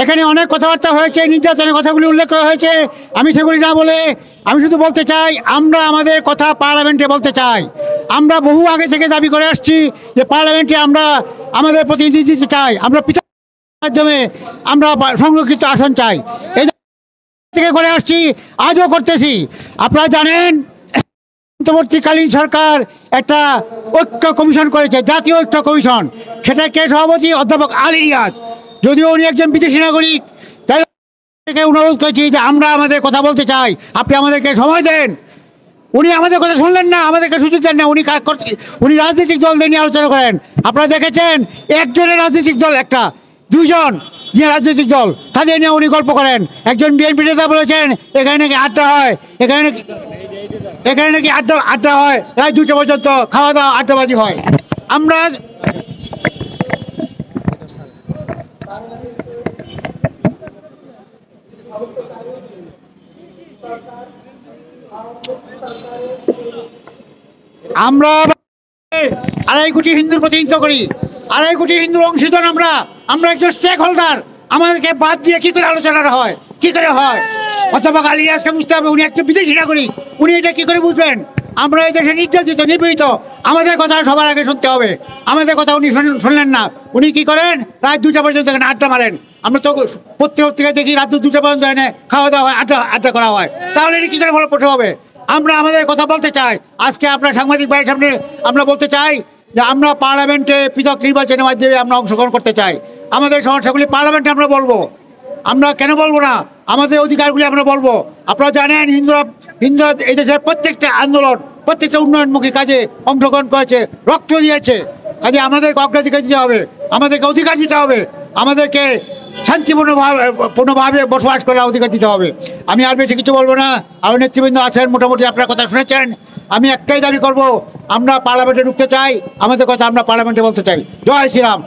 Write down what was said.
এখানে অনেক কথাবার্তা হয়েছে, নির্যাতনের কথাগুলি উল্লেখ করা হয়েছে। আমি সেগুলি না বলে আমি শুধু বলতে চাই, আমরা আমাদের কথা পার্লামেন্টে বলতে চাই। আমরা বহু আগে থেকে দাবি করে আসছি যে পার্লামেন্টে আমরা আমাদের প্রতিনিধি দিতে চাই। আমরা মাধ্যমে আমরা সংরক্ষিত আসন চাই, এই থেকে করে আসছি, আজও করতেছি। আপনারা জানেন অন্তর্বর্তীকালীন সরকার একটা ঐক্য কমিশন করেছে, জাতীয় ঐক্য কমিশন। সেটা কে সভাপতি? অধ্যাপক আলী রিয়াজ। যদিও উনি একজন বিদেশি নাগরিক, তাই থেকে অনুরোধ করেছি যে আমরা আমাদের কথা বলতে চাই, আপনি আমাদেরকে সময় দেন। উনি আমাদের কথা শুনলেন না, আমাদেরকে সুযোগ দেন না। উনি রাজনৈতিক দলদের নিয়ে আলোচনা করেন। আপনারা দেখেছেন একজনের রাজনৈতিক দল, একটা দুইজন নিয়ে রাজনৈতিক দল, তাদের নিয়ে উনি গল্প করেন। একজন বিএনপি নেতা বলেছেন এখানে নাকি আড্ডা হয়, এখানে নাকি আড্ডা হয় রাত 2টা পর্যন্ত, খাওয়া দাওয়া আড্ডাবাজি হয়। আমরা আমরা 2.5 কোটি হিন্দুর প্রতিনিধিত্ব করি, 2.5 কোটি হিন্দুর অংশীদার আমরা একজন স্টেক হোল্ডার। আমাদেরকে বাদ দিয়ে কি করে আলোচনাটা হয়, কি করে হয়? অথবা আলী রিয়াজকে বুঝতে হবে, উনি একটা বিদেশি নাগরিক, উনি এটা কি করে বুঝবেন? আমরা এই দেশে নির্যাতিত, নিপীড়িত, আমাদের কথা সবার আগে শুনতে হবে। আমাদের কথা উনি শুনলেন না। উনি কি করেন? রাত 2টা পর্যন্ত এখানে আড্ডা মারেন। আমরা তো পত্রিকায় দেখি রাত 2টা পর্যন্ত এনে খাওয়া দাওয়া হয়, আড্ডা করা হয়। তাহলে এটি কী করে ফলপ্রসূ হবে? আমরা আমাদের কথা বলতে চাই। আজকে আপনার সাংবাদিক ভাইয়ের সামনে আমরা বলতে চাই যে আমরা পার্লামেন্টে পৃথক নির্বাচনের মাধ্যমে আমরা অংশগ্রহণ করতে চাই। আমাদের সমস্যাগুলি পার্লামেন্টে আমরা বলবো। আমরা কেন বলবো না? আমাদের অধিকারগুলি আমরা বলবো। আপনারা জানেন হিন্দুরা এই দেশের প্রত্যেকটা আন্দোলন, প্রত্যেকটা উন্নয়নমুখী কাজে অংশগ্রহণ করেছে, রক্ত দিয়েছে। কাজে আমাদেরকে অগ্রাধিকার দিতে হবে, আমাদেরকে অধিকার দিতে হবে, আমাদেরকে শান্তিপূর্ণভাবে বসবাস করার অধিকার দিতে হবে। আমি আর বেশি কিছু বলবো না। আমার নেতৃবৃন্দ আছেন, মোটামুটি আপনার কথা শুনেছেন। আমি একটাই দাবি করব, আমরা পার্লামেন্টে ঢুকতে চাই, আমাদের কথা আমরা পার্লামেন্টে বলতে চাই। জয় শ্রীরাম।